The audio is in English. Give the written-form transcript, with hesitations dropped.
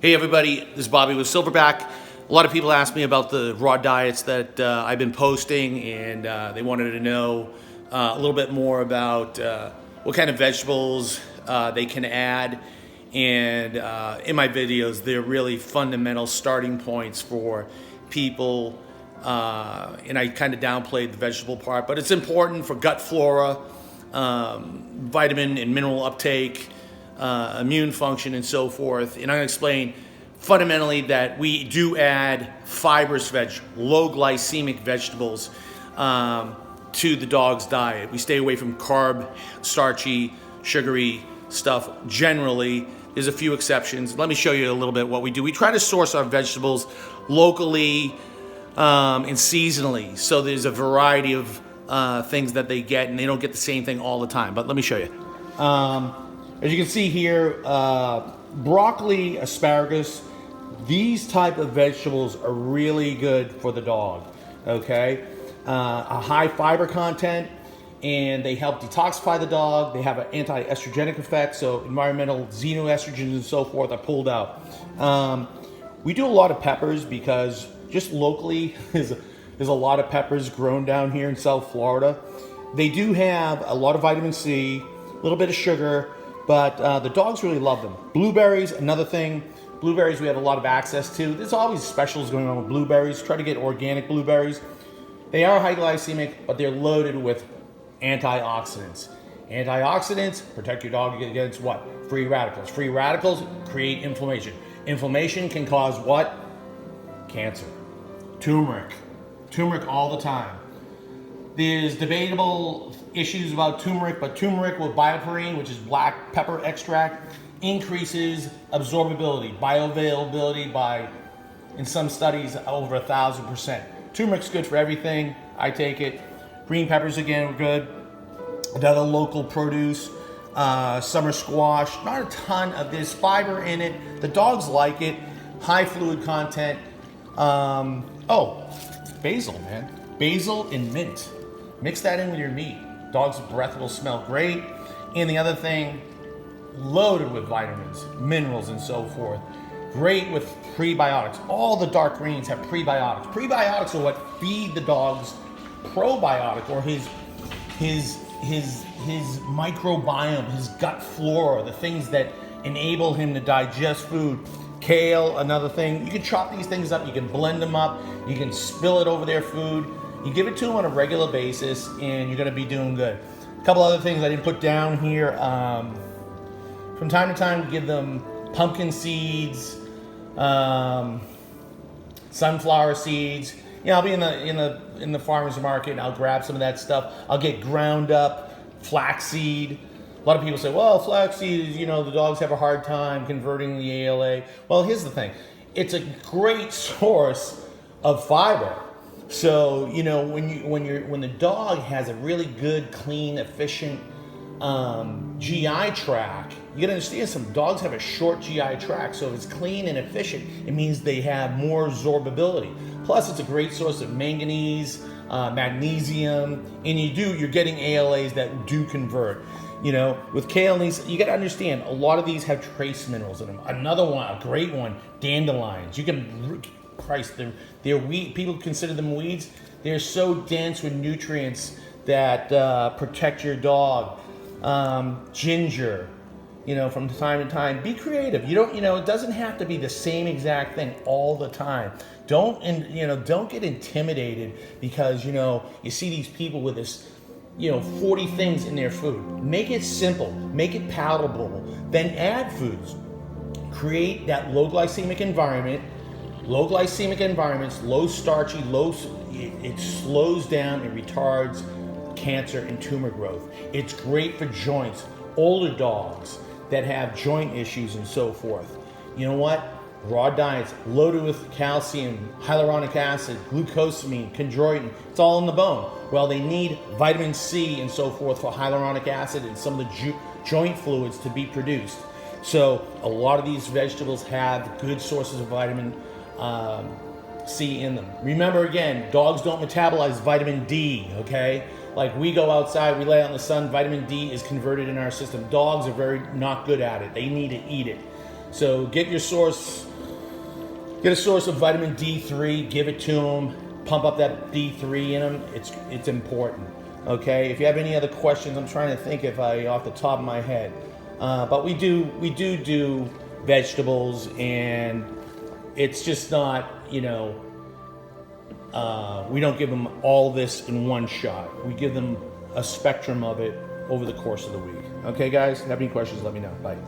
Hey everybody, this is Bobby with Silverback. A lot of people ask me about the raw diets that I've been posting, and they wanted to know a little bit more about what kind of vegetables they can add. And in my videos, they're really fundamental starting points for people. And I kind of downplayed the vegetable part, but it's important for gut flora, vitamin and mineral uptake, immune function, and so forth. And I'm going to explain fundamentally that we do add fibrous low glycemic vegetables to the dog's diet. We stay away from carb, starchy, sugary stuff generally. There's a few exceptions. Let me show you a little bit what we do. We try to source our vegetables locally and seasonally. So there's a variety of things that they get, and they don't get the same thing all the time. But let me show you. As you can see here, broccoli, asparagus, these type of vegetables are really good for the dog, okay? A high fiber content, and they help detoxify the dog. They have an anti-estrogenic effect, so environmental xenoestrogens and so forth are pulled out. We do a lot of peppers because just locally there's a lot of peppers grown down here in South Florida. They do have a lot of vitamin C, a little bit of sugar, but the dogs really love them. Blueberries, another thing. Blueberries we have a lot of access to. There's always specials going on with blueberries. Try to get organic blueberries. They are high glycemic, but they're loaded with antioxidants. Antioxidants protect your dog against what? Free radicals. Free radicals create inflammation. Inflammation can cause what? Cancer. Turmeric. Turmeric all the time. There's debatable issues about turmeric, but turmeric with bioperine, which is black pepper extract, increases absorbability, bioavailability by, in some studies, over 1,000%. Turmeric's good for everything. I take it. Green peppers, again, are good. Another local produce, summer squash. Not a ton of this fiber in it. The dogs like it. High fluid content. Basil, man. Basil and mint. Mix that in with your meat. Dog's breath will smell great. And the other thing, loaded with vitamins, minerals, and so forth. Great with prebiotics. All the dark greens have prebiotics. Prebiotics are what feed the dog's probiotic, or his microbiome, his gut flora, the things that enable him to digest food. Kale, another thing. You can chop these things up, you can blend them up, you can spill it over their food. You give it to them on a regular basis, and you're gonna be doing good. A couple other things I didn't put down here. From time to time, give them pumpkin seeds, sunflower seeds. You know, I'll be in the farmer's market, and I'll grab some of that stuff. I'll get ground up flaxseed. A lot of people say, well, flaxseed is, the dogs have a hard time converting the ALA. Well, here's the thing. It's a great source of fiber. So, when the dog has a really good, clean, efficient GI tract, you gotta understand some dogs have a short GI tract, so if it's clean and efficient, it means they have more absorbability. Plus, it's a great source of manganese, magnesium, and you're getting ALAs that do convert. With kale and these, you gotta understand, a lot of these have trace minerals in them. Another one, a great one, dandelions. They're weed. People consider them weeds. They're so dense with nutrients that protect your dog. Ginger, from time to time. Be creative. It doesn't have to be the same exact thing all the time. Don't get intimidated because, you see these people with this, 40 things in their food. Make it simple, make it palatable, then add foods. Create that low glycemic environment. Low glycemic environments, low starchy, it slows down and retards cancer and tumor growth. It's great for joints, older dogs that have joint issues and so forth. You know what? Raw diets loaded with calcium, hyaluronic acid, glucosamine, chondroitin, it's all in the bone. Well, they need vitamin C and so forth for hyaluronic acid and some of the joint fluids to be produced. So a lot of these vegetables have good sources of vitamin C in them. Remember again, dogs don't metabolize vitamin D, okay? Like we go outside, we lay out in the sun, vitamin D is converted in our system. Dogs are very not good at it. They need to eat it. So get your source Get a source of vitamin D3, give it to them, pump up that D3 in them. It's important. Okay. If you have any other questions, I'm trying to think if I off the top of my head, but we do vegetables, and it's just not, you know, we don't give them all this in one shot. We give them a spectrum of it over the course of the week. Okay, guys, have any questions, let me know. Bye.